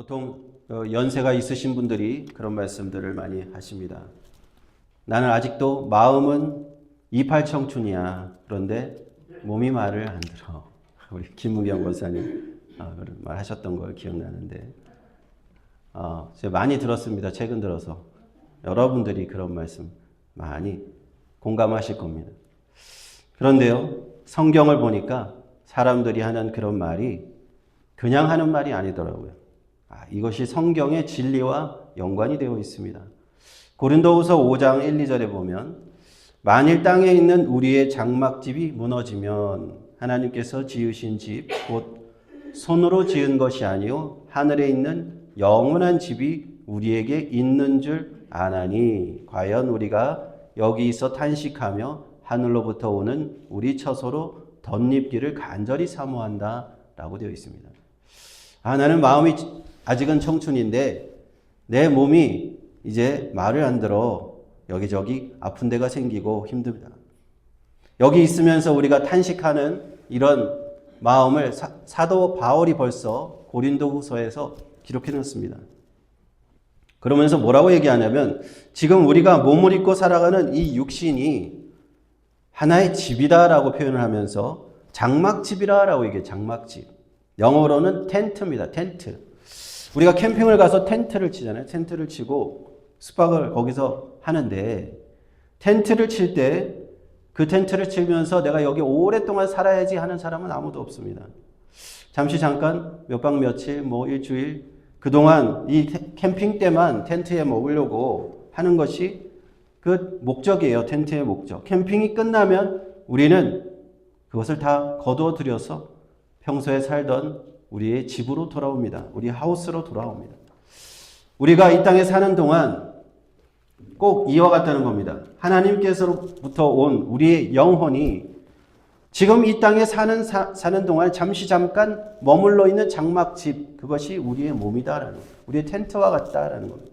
보통 연세가 있으신 분들이 그런 말씀들을 많이 하십니다. 나는 아직도 마음은 28 청춘이야. 그런데 몸이 말을 안 들어. 우리 김무경 권사님 그런 말 하셨던 걸 기억나는데 제가 많이 들었습니다. 최근 들어서. 여러분들이 그런 말씀 많이 공감하실 겁니다. 그런데요, 성경을 보니까 사람들이 하는 그런 말이 그냥 하는 말이 아니더라고요. 이것이 성경의 진리와 연관이 되어 있습니다. 고린도후서 5장 1, 2절에 보면 만일 땅에 있는 우리의 장막집이 무너지면 하나님께서 지으신 집, 곧 손으로 지은 것이 아니요 하늘에 있는 영원한 집이 우리에게 있는 줄 아나니 과연 우리가 여기서 탄식하며 하늘로부터 오는 우리 처소로 덧입기를 간절히 사모한다 라고 되어 있습니다. 나는 마음이 아직은 청춘인데 내 몸이 이제 말을 안 들어 여기저기 아픈 데가 생기고 힘듭니다. 여기 있으면서 우리가 탄식하는 이런 마음을 사도 바울이 벌써 고린도후서에서 기록해 놓습니다. 그러면서 뭐라고 얘기하냐면 지금 우리가 몸을 입고 살아가는 이 육신이 하나의 집이다라고 표현을 하면서 장막집이라고 얘기해요. 장막집. 영어로는 텐트입니다. 텐트. 우리가 캠핑을 가서 텐트를 치잖아요. 텐트를 치고 숙박을 거기서 하는데 텐트를 칠 때 그 텐트를 치면서 내가 여기 오랫동안 살아야지 하는 사람은 아무도 없습니다. 잠시 잠깐 몇 박 며칠 일주일 그동안 이 캠핑 때만 텐트에 머물려고 하는 것이 그 목적이에요. 텐트의 목적. 캠핑이 끝나면 우리는 그것을 다 거두어들여서 평소에 살던 우리의 집으로 돌아옵니다. 우리 하우스로 돌아옵니다. 우리가 이 땅에 사는 동안 꼭 이와 같다는 겁니다. 하나님께서부터 온 우리의 영혼이 지금 이 땅에 사는 동안 잠깐 머물러 있는 장막집, 그것이 우리의 몸이다라는 거예요. 우리의 텐트와 같다라는 겁니다.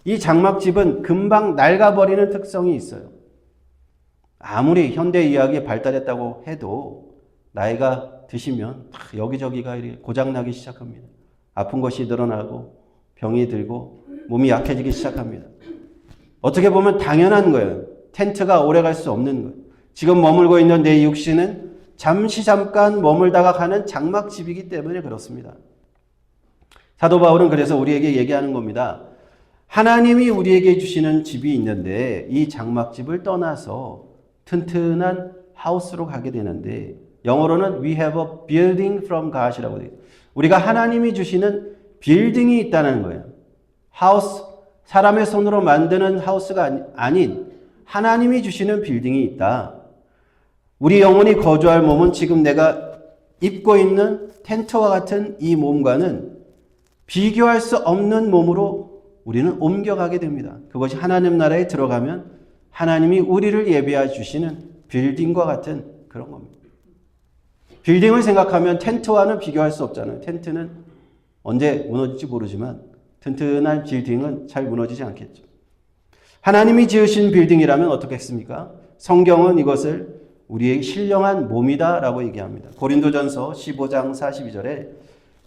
이 장막집은 금방 낡아버리는 특성이 있어요. 아무리 현대의학이 발달했다고 해도 나이가 드시면 여기저기가 고장나기 시작합니다. 아픈 것이 늘어나고 병이 들고 몸이 약해지기 시작합니다. 어떻게 보면 당연한 거예요. 텐트가 오래 갈 수 없는 거예요. 지금 머물고 있는 내 육신은 잠깐 머물다가 가는 장막집이기 때문에 그렇습니다. 사도 바울은 그래서 우리에게 얘기하는 겁니다. 하나님이 우리에게 주시는 집이 있는데 이 장막집을 떠나서 튼튼한 하우스로 가게 되는데 영어로는 we have a building from God이라고 돼요. 우리가 하나님이 주시는 빌딩이 있다는 거예요. 하우스, 사람의 손으로 만드는 하우스가 아닌 하나님이 주시는 빌딩이 있다. 우리 영혼이 거주할 몸은 지금 내가 입고 있는 텐트와 같은 이 몸과는 비교할 수 없는 몸으로 우리는 옮겨가게 됩니다. 그것이 하나님 나라에 들어가면 하나님이 우리를 예비해 주시는 빌딩과 같은 그런 겁니다. 빌딩을 생각하면 텐트와는 비교할 수 없잖아요. 텐트는 언제 무너질지 모르지만 튼튼한 빌딩은 잘 무너지지 않겠죠. 하나님이 지으신 빌딩이라면 어떻겠습니까? 성경은 이것을 우리의 신령한 몸이다라고 얘기합니다. 고린도전서 15장 42절에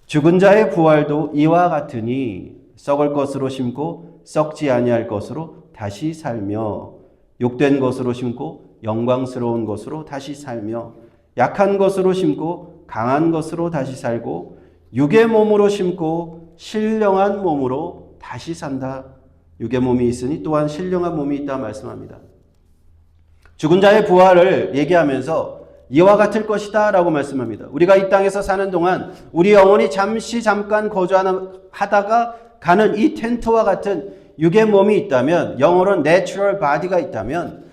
죽은 자의 부활도 이와 같으니 썩을 것으로 심고 썩지 아니할 것으로 다시 살며 욕된 것으로 심고 영광스러운 것으로 다시 살며 약한 것으로 심고 강한 것으로 다시 살고 육의 몸으로 심고 신령한 몸으로 다시 산다. 육의 몸이 있으니 또한 신령한 몸이 있다 말씀합니다. 죽은 자의 부활을 얘기하면서 이와 같을 것이다 라고 말씀합니다. 우리가 이 땅에서 사는 동안 우리 영혼이 잠깐 거주하다가 가는 이 텐트와 같은 육의 몸이 있다면, 영어로는 natural body가 있다면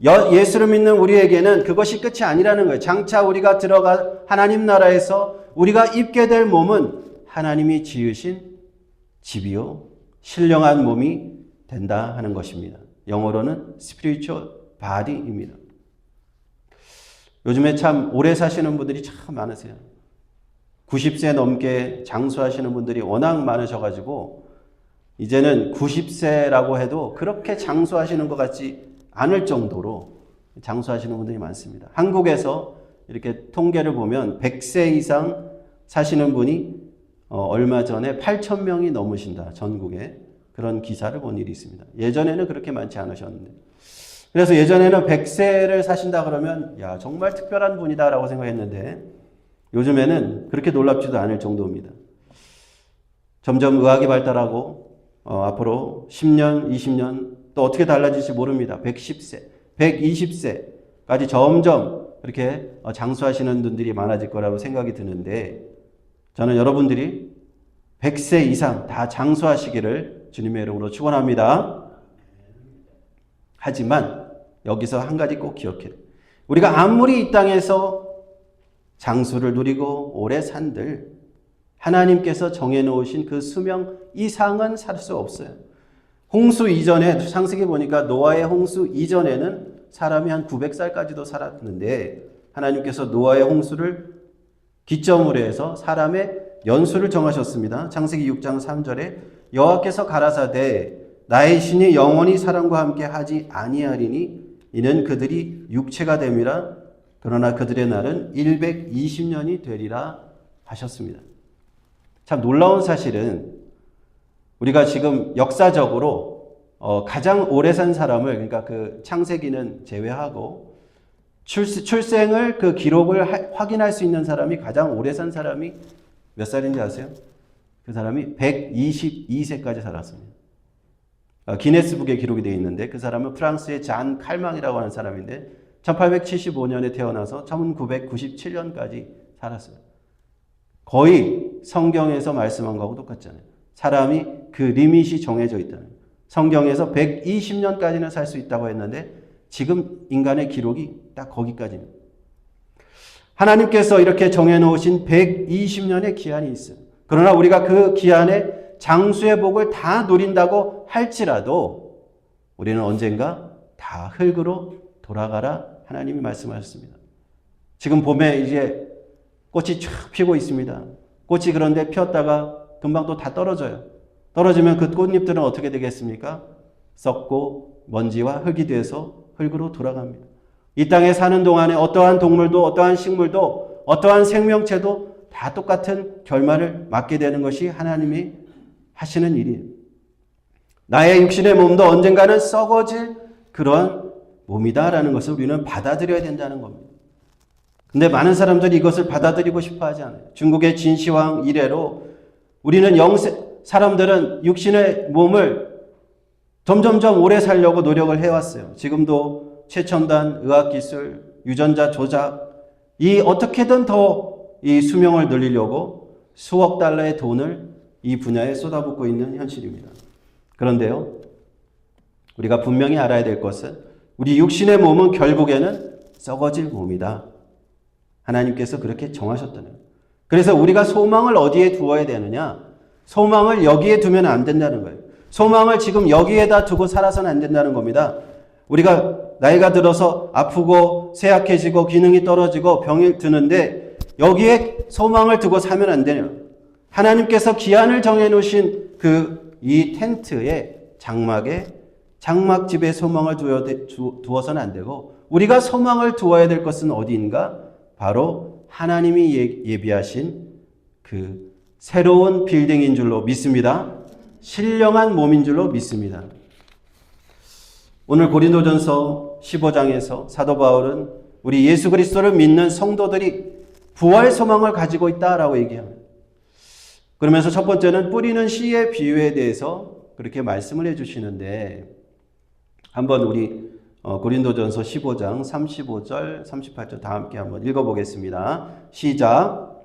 예수를 믿는 우리에게는 그것이 끝이 아니라는 거예요. 장차 우리가 들어가 하나님 나라에서 우리가 입게 될 몸은 하나님이 지으신 집이요 신령한 몸이 된다 하는 것입니다. 영어로는 spiritual body입니다. 요즘에 참 오래 사시는 분들이 참 많으세요. 90세 넘게 장수하시는 분들이 워낙 많으셔가지고 이제는 90세라고 해도 그렇게 장수하시는 것 같지 않을 정도로 장수하시는 분들이 많습니다. 한국에서 이렇게 통계를 보면 100세 이상 사시는 분이 얼마 전에 8,000명이 넘으신다. 전국에. 그런 기사를 본 일이 있습니다. 예전에는 그렇게 많지 않으셨는데. 그래서 예전에는 100세를 사신다 그러면 야 정말 특별한 분이다라고 생각했는데 요즘에는 그렇게 놀랍지도 않을 정도입니다. 점점 의학이 발달하고 앞으로 10년, 20년 또 어떻게 달라질지 모릅니다. 110세, 120세까지 점점 이렇게 장수하시는 분들이 많아질 거라고 생각이 드는데 저는 여러분들이 100세 이상 다 장수하시기를 주님의 이름으로 축원합니다. 하지만 여기서 한 가지 꼭 기억해야 돼요. 우리가 아무리 이 땅에서 장수를 누리고 오래 산들 하나님께서 정해놓으신 그 수명 이상은 살 수 없어요. 홍수 이전에 창세기 보니까 노아의 홍수 이전에는 사람이 한 900살까지도 살았는데 하나님께서 노아의 홍수를 기점으로 해서 사람의 연수를 정하셨습니다. 창세기 6장 3절에 여호와께서 가라사대 나의 신이 영원히 사람과 함께 하지 아니하리니 이는 그들이 육체가 됨이라 그러나 그들의 날은 120년이 되리라 하셨습니다. 참 놀라운 사실은 우리가 지금 역사적으로 가장 오래 산 사람을 그러니까 그 창세기는 제외하고 출생을 그 기록을 확인할 수 있는 사람이 가장 오래 산 사람이 몇 살인지 아세요? 그 사람이 122세까지 살았습니다. 기네스북에 기록이 되어 있는데 그 사람은 프랑스의 잔 칼망이라고 하는 사람인데 1875년에 태어나서 1997년까지 살았어요. 거의 성경에서 말씀한 거하고 똑같잖아요. 사람이 그 리밋이 정해져 있다는 거예요. 성경에서 120년까지는 살 수 있다고 했는데 지금 인간의 기록이 딱 거기까지입니다. 하나님께서 이렇게 정해놓으신 120년의 기한이 있어요. 그러나 우리가 그 기한에 장수의 복을 다 누린다고 할지라도 우리는 언젠가 다 흙으로 돌아가라 하나님이 말씀하셨습니다. 지금 봄에 이제 꽃이 쫙 피고 있습니다. 꽃이 그런데 피었다가 금방 또 다 떨어져요. 떨어지면 그 꽃잎들은 어떻게 되겠습니까? 썩고 먼지와 흙이 돼서 흙으로 돌아갑니다. 이 땅에 사는 동안에 어떠한 동물도 어떠한 식물도 어떠한 생명체도 다 똑같은 결말을 맞게 되는 것이 하나님이 하시는 일이에요. 나의 육신의 몸도 언젠가는 썩어질 그런 몸이다라는 것을 우리는 받아들여야 된다는 겁니다. 근데 많은 사람들이 이것을 받아들이고 싶어 하지 않아요. 중국의 진시황 이래로 우리는 사람들은 육신의 몸을 점점점 오래 살려고 노력을 해왔어요. 지금도 최첨단 의학기술, 유전자 조작, 어떻게든 더 이 수명을 늘리려고 수억 달러의 돈을 이 분야에 쏟아붓고 있는 현실입니다. 그런데요, 우리가 분명히 알아야 될 것은 우리 육신의 몸은 결국에는 썩어질 몸이다. 하나님께서 그렇게 정하셨다는 거예요. 그래서 우리가 소망을 어디에 두어야 되느냐? 소망을 여기에 두면 안 된다는 거예요. 소망을 지금 여기에다 두고 살아서는 안 된다는 겁니다. 우리가 나이가 들어서 아프고 쇠약해지고 기능이 떨어지고 병이 드는데 여기에 소망을 두고 살면 안 돼요. 하나님께서 기한을 정해놓으신 이 텐트에 장막집에 소망을 두어서는 안 되고 우리가 소망을 두어야 될 것은 어디인가? 바로 하나님이 예비하신 그 새로운 빌딩인 줄로 믿습니다. 신령한 몸인 줄로 믿습니다. 오늘 고린도전서 15장에서 사도 바울은 우리 예수 그리스도를 믿는 성도들이 부활 소망을 가지고 있다라고 얘기합니다. 그러면서 첫 번째는 뿌리는 씨의 비유에 대해서 그렇게 말씀을 해주시는데 한번 우리 고린도전서 15장 35절 38절 다 함께 한번 읽어보겠습니다. 시작.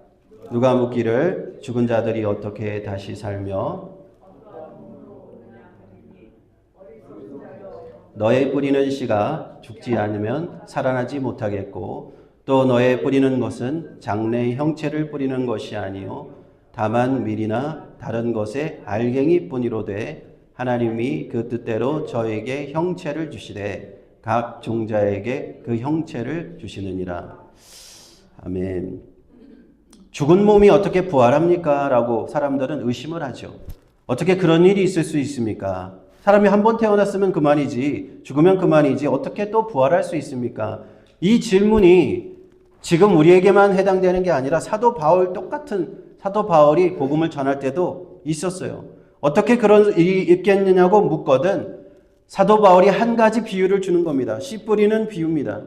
누가 묻기를 죽은 자들이 어떻게 다시 살며 너의 뿌리는 씨가 죽지 않으면 살아나지 못하겠고 또 너의 뿌리는 것은 장래의 형체를 뿌리는 것이 아니요 다만 밀이나 다른 것의 알갱이 뿐이로되 하나님이 그 뜻대로 저에게 형체를 주시되 각 종자에게 그 형체를 주시느니라. 아멘. 죽은 몸이 어떻게 부활합니까? 라고 사람들은 의심을 하죠. 어떻게 그런 일이 있을 수 있습니까? 사람이 한 번 태어났으면 그만이지, 죽으면 그만이지, 어떻게 또 부활할 수 있습니까? 이 질문이 지금 우리에게만 해당되는 게 아니라 사도 바울 똑같은 사도 바울이 복음을 전할 때도 있었어요. 어떻게 그런 일이 있겠느냐고 묻거든 사도 바울이 한 가지 비유를 주는 겁니다. 씨 뿌리는 비유입니다.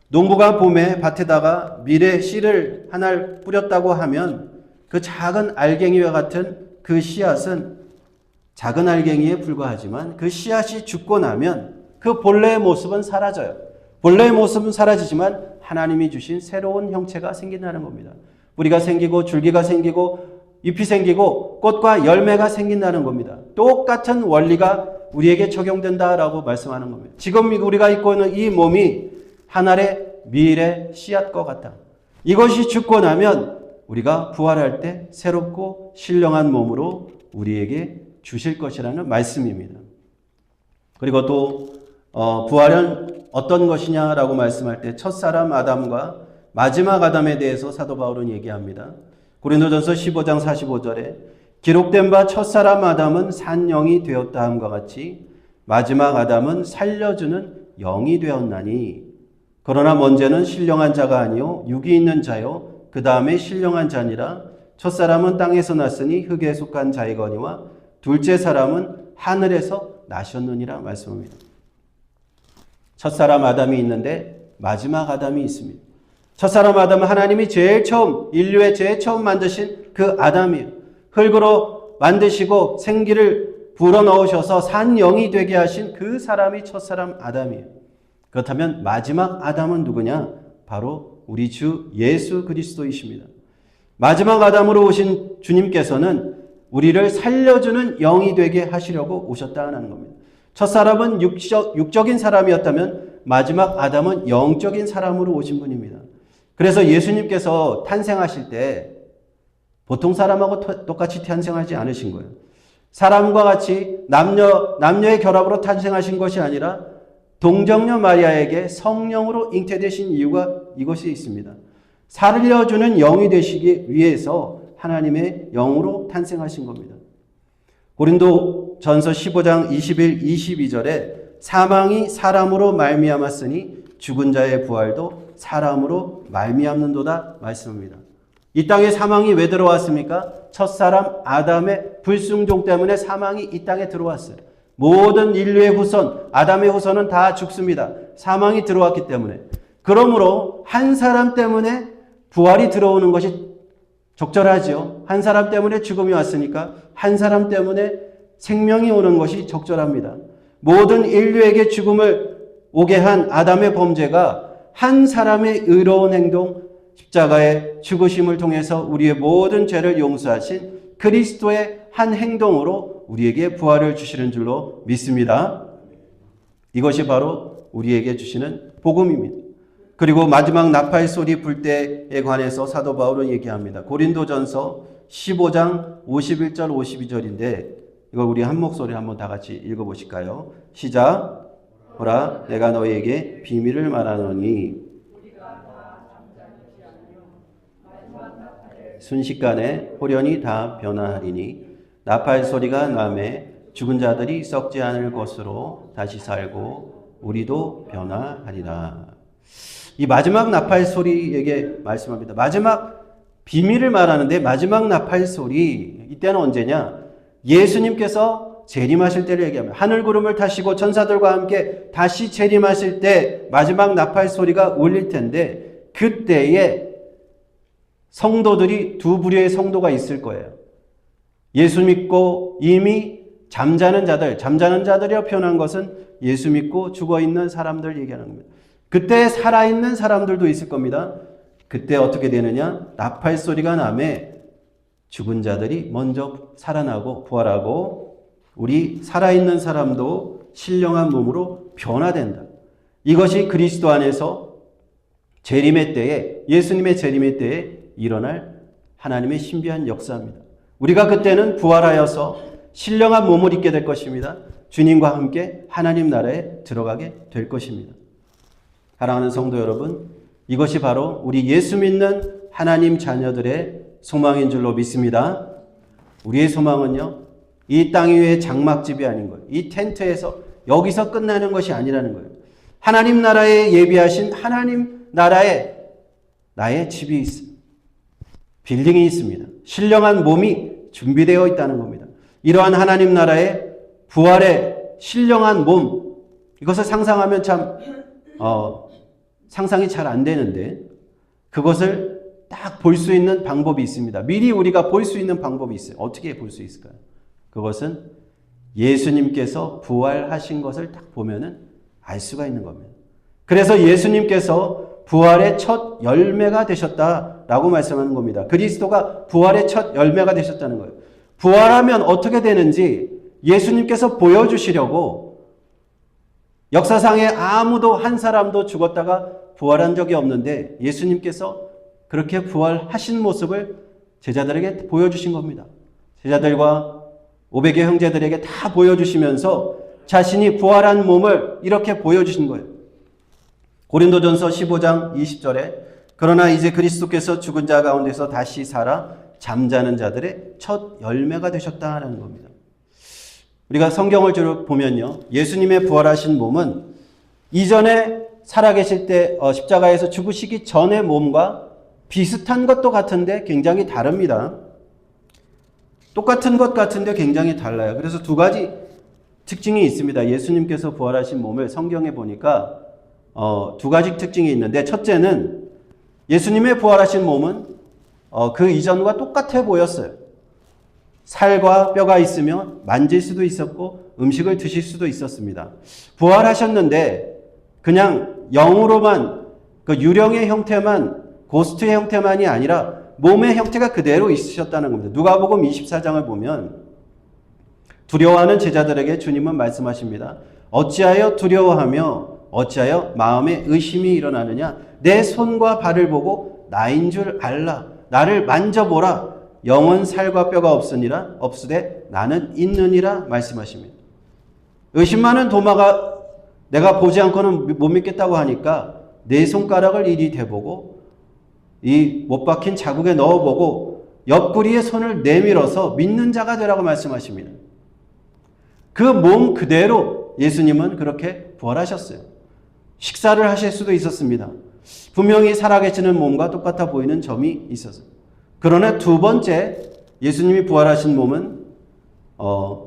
농부가 봄에 밭에다가 밀에 씨를 하나를 뿌렸다고 하면 그 작은 알갱이와 같은 그 씨앗은 작은 알갱이에 불과하지만 그 씨앗이 죽고 나면 그 본래의 모습은 사라져요. 본래의 모습은 사라지지만 하나님이 주신 새로운 형체가 생긴다는 겁니다. 뿌리가 생기고 줄기가 생기고 잎이 생기고 꽃과 열매가 생긴다는 겁니다. 똑같은 원리가 우리에게 적용된다라고 말씀하는 겁니다. 지금 우리가 입고 있는 이 몸이 한 알의 밀의 씨앗과 같다. 이것이 죽고 나면 우리가 부활할 때 새롭고 신령한 몸으로 우리에게 주실 것이라는 말씀입니다. 그리고 또 부활은 어떤 것이냐라고 말씀할 때 첫사람 아담과 마지막 아담에 대해서 사도 바울은 얘기합니다. 고린도전서 15장 45절에 기록된 바 첫사람 아담은 산 영이 되었다 함과 같이 마지막 아담은 살려주는 영이 되었나니 그러나 먼저는 신령한 자가 아니요 육이 있는 자요 그 다음에 신령한 자니라. 첫사람은 땅에서 났으니 흙에 속한 자이거니와 둘째 사람은 하늘에서 나셨느니라 말씀합니다. 첫사람 아담이 있는데 마지막 아담이 있습니다. 첫사람 아담은 하나님이 제일 처음 인류의 제일 처음 만드신 그 아담이에요. 흙으로 만드시고 생기를 불어넣으셔서 산 영이 되게 하신 그 사람이 첫사람 아담이에요. 그렇다면 마지막 아담은 누구냐? 바로 우리 주 예수 그리스도이십니다. 마지막 아담으로 오신 주님께서는 우리를 살려주는 영이 되게 하시려고 오셨다는 겁니다. 첫사람은 육적인 사람이었다면 마지막 아담은 영적인 사람으로 오신 분입니다. 그래서 예수님께서 탄생하실 때 보통 사람하고 똑같이 탄생하지 않으신 거예요. 사람과 같이 남녀의 결합으로 탄생하신 것이 아니라 동정녀 마리아에게 성령으로 잉태되신 이유가 이것이 있습니다. 살려주는 영이 되시기 위해서 하나님의 영으로 탄생하신 겁니다. 고린도전서 15장 21, 22절에 사망이 사람으로 말미암았으니 죽은 자의 부활도 사람으로 말미암는도다 말씀합니다. 이 땅에 사망이 왜 들어왔습니까? 첫사람 아담의 불순종 때문에 사망이 이 땅에 들어왔어요. 모든 인류의 후손, 아담의 후손은 다 죽습니다. 사망이 들어왔기 때문에. 그러므로 한 사람 때문에 부활이 들어오는 것이 적절하죠. 한 사람 때문에 죽음이 왔으니까 한 사람 때문에 생명이 오는 것이 적절합니다. 모든 인류에게 죽음을 오게 한 아담의 범죄가 한 사람의 의로운 행동, 십자가의 죽으심을 통해서 우리의 모든 죄를 용서하신 그리스도의 한 행동으로 우리에게 부활을 주시는 줄로 믿습니다. 이것이 바로 우리에게 주시는 복음입니다. 그리고 마지막 나팔 소리 불 때에 관해서 사도 바울은 얘기합니다. 고린도전서 15장 51절 52절인데 이걸 우리 한 목소리 한번 다 같이 읽어보실까요? 시작. 보라 내가 너희에게 비밀을 말하노니 순식간에 호련히 다 변화하리니 나팔 소리가 나매 죽은 자들이 썩지 않을 것으로 다시 살고 우리도 변화하리라. 이 마지막 나팔 소리에게 말씀합니다. 마지막 비밀을 말하는데 마지막 나팔 소리 이때는 언제냐? 예수님께서 재림하실 때를 얘기합니다. 하늘 구름을 타시고 천사들과 함께 다시 재림하실 때 마지막 나팔 소리가 울릴 텐데 그때에 성도들이 두 부류의 성도가 있을 거예요. 예수 믿고 이미 잠자는 자들이라고 표현한 것은 예수 믿고 죽어있는 사람들 얘기하는 겁니다. 그때 살아있는 사람들도 있을 겁니다. 그때 어떻게 되느냐? 나팔 소리가 나매 죽은 자들이 먼저 살아나고 부활하고 우리 살아있는 사람도 신령한 몸으로 변화된다. 이것이 그리스도 안에서 재림의 때에 예수님의 재림의 때에 일어날 하나님의 신비한 역사입니다. 우리가 그때는 부활하여서 신령한 몸을 입게 될 것입니다. 주님과 함께 하나님 나라에 들어가게 될 것입니다. 사랑하는 성도 여러분, 이것이 바로 우리 예수 믿는 하나님 자녀들의 소망인 줄로 믿습니다. 우리의 소망은요, 이 땅 위의 장막집이 아닌 거예요. 이 텐트에서 여기서 끝나는 것이 아니라는 거예요. 하나님 나라에 예비하신 하나님 나라에 나의 집이 있습니다. 빌딩이 있습니다. 신령한 몸이 준비되어 있다는 겁니다. 이러한 하나님 나라의 부활의 신령한 몸, 이것을 상상하면 참 상상이 잘 안 되는데 그것을 딱 볼 수 있는 방법이 있습니다. 미리 우리가 볼 수 있는 방법이 있어요. 어떻게 볼 수 있을까요? 그것은 예수님께서 부활하신 것을 딱 보면은 알 수가 있는 겁니다. 그래서 예수님께서 부활의 첫 열매가 되셨다라고 말씀하는 겁니다. 그리스도가 부활의 첫 열매가 되셨다는 거예요. 부활하면 어떻게 되는지 예수님께서 보여주시려고 역사상에 아무도 한 사람도 죽었다가 부활한 적이 없는데 예수님께서 그렇게 부활하신 모습을 제자들에게 보여주신 겁니다. 제자들과 500여 형제들에게 다 보여주시면서 자신이 부활한 몸을 이렇게 보여주신 거예요. 고린도전서 15장 20절에 그러나 이제 그리스도께서 죽은 자 가운데서 다시 살아 잠자는 자들의 첫 열매가 되셨다는 겁니다. 우리가 성경을 쭉 보면요, 예수님의 부활하신 몸은 이전에 살아계실 때 십자가에서 죽으시기 전의 몸과 비슷한 것도 같은데 굉장히 다릅니다. 똑같은 것 같은데 굉장히 달라요. 그래서 두 가지 특징이 있습니다. 예수님께서 부활하신 몸을 성경에 보니까 두 가지 특징이 있는데, 첫째는 예수님의 부활하신 몸은 그 이전과 똑같아 보였어요. 살과 뼈가 있으며 만질 수도 있었고 음식을 드실 수도 있었습니다. 부활하셨는데 그냥 영으로만, 그 유령의 형태만, 고스트의 형태만이 아니라 몸의 형태가 그대로 있으셨다는 겁니다. 누가복음 24장을 보면 두려워하는 제자들에게 주님은 말씀하십니다. 어찌하여 두려워하며 어찌하여 마음에 의심이 일어나느냐? 내 손과 발을 보고 나인 줄 알라. 나를 만져보라. 영은 살과 뼈가 없으니라 없으되 나는 있느니라 말씀하십니다. 의심 많은 도마가 내가 보지 않고는 못 믿겠다고 하니까 내 손가락을 이리 대보고 이 못 박힌 자국에 넣어보고 옆구리에 손을 내밀어서 믿는 자가 되라고 말씀하십니다. 그 몸 그대로 예수님은 그렇게 부활하셨어요. 식사를 하실 수도 있었습니다. 분명히 살아계시는 몸과 똑같아 보이는 점이 있었어요. 그러나 두 번째, 예수님이 부활하신 몸은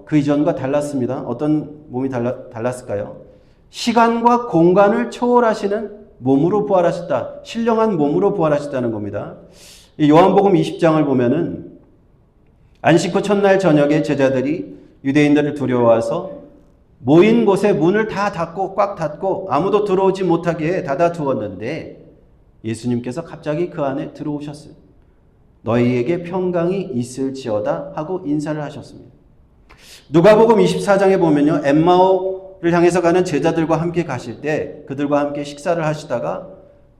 그 이전과 달랐습니다. 어떤 몸이 달랐을까요? 시간과 공간을 초월하시는 몸으로 부활하셨다. 신령한 몸으로 부활하셨다는 겁니다. 이 요한복음 20장을 보면은 안식 후 첫날 저녁에 제자들이 유대인들을 두려워해서 모인 곳에 문을 다 닫고 꽉 닫고 아무도 들어오지 못하게 닫아 두었는데 예수님께서 갑자기 그 안에 들어오셨어요. 너희에게 평강이 있을지어다 하고 인사를 하셨습니다. 누가복음 24장에 보면요, 엠마오를 향해서 가는 제자들과 함께 가실 때 그들과 함께 식사를 하시다가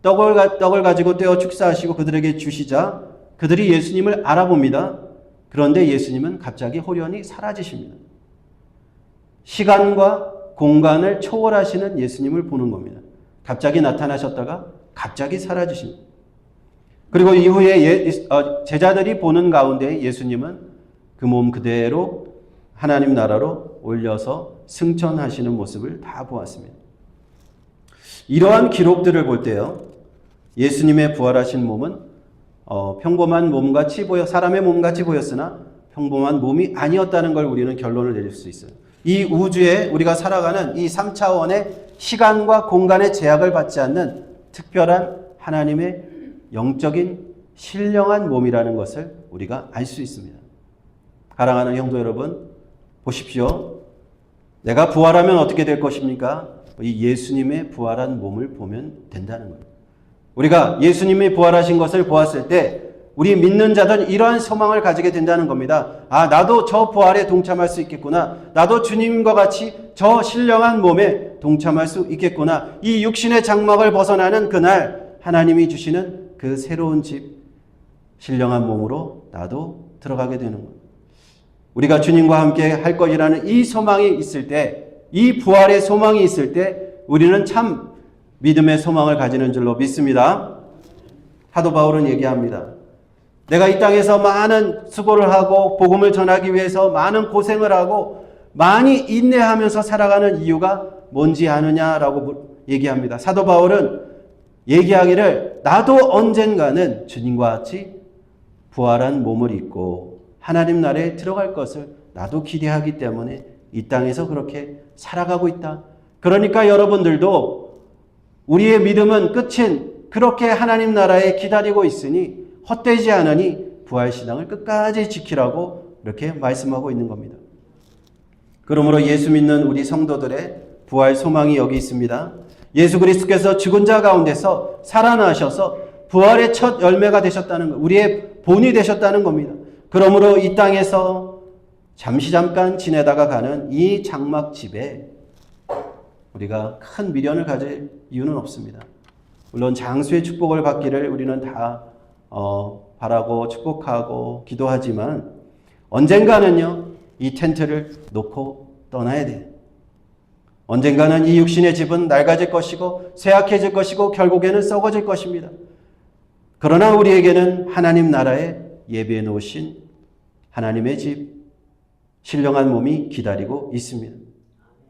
떡을 가지고 떼어 축사하시고 그들에게 주시자 그들이 예수님을 알아봅니다. 그런데 예수님은 갑자기 호련히 사라지십니다. 시간과 공간을 초월하시는 예수님을 보는 겁니다. 갑자기 나타나셨다가 갑자기 사라지십니다. 그리고 이후에 제자들이 보는 가운데 예수님은 그 몸 그대로 하나님 나라로 올려서 승천하시는 모습을 다 보았습니다. 이러한 기록들을 볼 때요, 예수님의 부활하신 몸은 평범한 몸같이 사람의 몸같이 보였으나 평범한 몸이 아니었다는 걸 우리는 결론을 내릴 수 있어요. 이 우주에 우리가 살아가는 이 3차원의 시간과 공간의 제약을 받지 않는 특별한 하나님의 영적인 신령한 몸이라는 것을 우리가 알 수 있습니다. 사랑하는 형제 여러분, 보십시오. 내가 부활하면 어떻게 될 것입니까? 이 예수님의 부활한 몸을 보면 된다는 거예요. 우리가 예수님이 부활하신 것을 보았을 때 우리 믿는 자들은 이러한 소망을 가지게 된다는 겁니다. 아, 나도 저 부활에 동참할 수 있겠구나. 나도 주님과 같이 저 신령한 몸에 동참할 수 있겠구나. 이 육신의 장막을 벗어나는 그날 하나님이 주시는 그 새로운 집, 신령한 몸으로 나도 들어가게 되는 거예요. 우리가 주님과 함께 할 것이라는 이 소망이 있을 때, 이 부활의 소망이 있을 때 우리는 참 믿음의 소망을 가지는 줄로 믿습니다. 사도 바울은 얘기합니다. 내가 이 땅에서 많은 수고를 하고 복음을 전하기 위해서 많은 고생을 하고 많이 인내하면서 살아가는 이유가 뭔지 아느냐라고 얘기합니다. 사도 바울은 얘기하기를 나도 언젠가는 주님과 같이 부활한 몸을 입고 하나님 나라에 들어갈 것을 나도 기대하기 때문에 이 땅에서 그렇게 살아가고 있다. 그러니까 여러분들도 우리의 믿음은 끝인 그렇게 하나님 나라에 기다리고 있으니 헛되지 않으니 부활신앙을 끝까지 지키라고 이렇게 말씀하고 있는 겁니다. 그러므로 예수 믿는 우리 성도들의 부활 소망이 여기 있습니다. 예수 그리스도께서 죽은 자 가운데서 살아나셔서 부활의 첫 열매가 되셨다는 것, 우리의 본이 되셨다는 겁니다. 그러므로 이 땅에서 잠깐 지내다가 가는 이 장막집에 우리가 큰 미련을 가질 이유는 없습니다. 물론 장수의 축복을 받기를 우리는 다 바라고 축복하고 기도하지만 언젠가는요, 이 텐트를 놓고 떠나야 돼요. 언젠가는 이 육신의 집은 낡아질 것이고 쇠약해질 것이고 결국에는 썩어질 것입니다. 그러나 우리에게는 하나님 나라에 예비해 놓으신 하나님의 집, 신령한 몸이 기다리고 있습니다.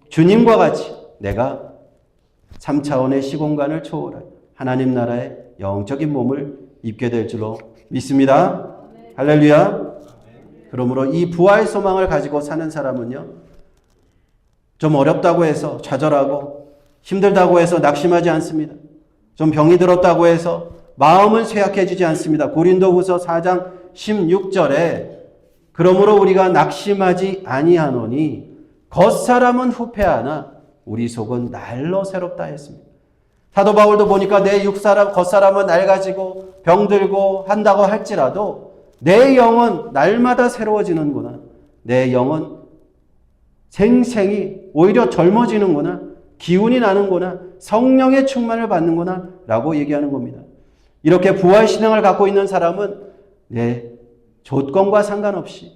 주님과 같이 내가 3차원의 시공간을 초월한 하나님 나라의 영적인 몸을 입게 될 줄로 믿습니다. 할렐루야. 그러므로 이 부활 소망을 가지고 사는 사람은요, 좀 어렵다고 해서 좌절하고 힘들다고 해서 낙심하지 않습니다. 좀 병이 들었다고 해서 마음은 쇠약해지지 않습니다. 고린도후서 4장 16절에 그러므로 우리가 낙심하지 아니하노니 겉사람은 후패하나 우리 속은 날로 새롭다 했습니다. 사도 바울도 보니까 내 육사람, 겉사람은 낡아지고 병들고 한다고 할지라도 내 영은 날마다 새로워지는구나. 내 영은 생생히 오히려 젊어지는구나. 기운이 나는구나. 성령의 충만을 받는구나. 라고 얘기하는 겁니다. 이렇게 부활신앙을 갖고 있는 사람은 내 조건과 상관없이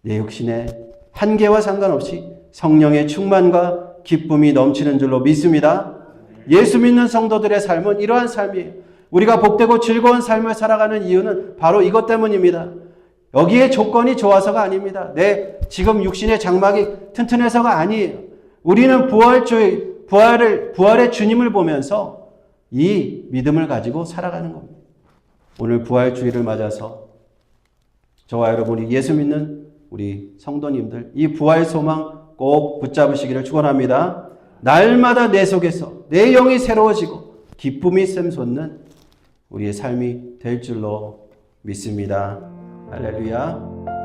내 육신의 한계와 상관없이 성령의 충만과 기쁨이 넘치는 줄로 믿습니다. 예수 믿는 성도들의 삶은 이러한 삶이에요. 우리가 복되고 즐거운 삶을 살아가는 이유는 바로 이것 때문입니다. 여기에 조건이 좋아서가 아닙니다. 내 지금 육신의 장막이 튼튼해서가 아니에요. 우리는 부활의 주님을 보면서 이 믿음을 가지고 살아가는 겁니다. 오늘 부활주의를 맞아서 저와 여러분이 예수 믿는 우리 성도님들 이 부활 소망 꼭 붙잡으시기를 축원합니다. 날마다 내 속에서 내 영이 새로워지고 기쁨이 샘솟는 우리의 삶이 될 줄로 믿습니다. 할렐루야.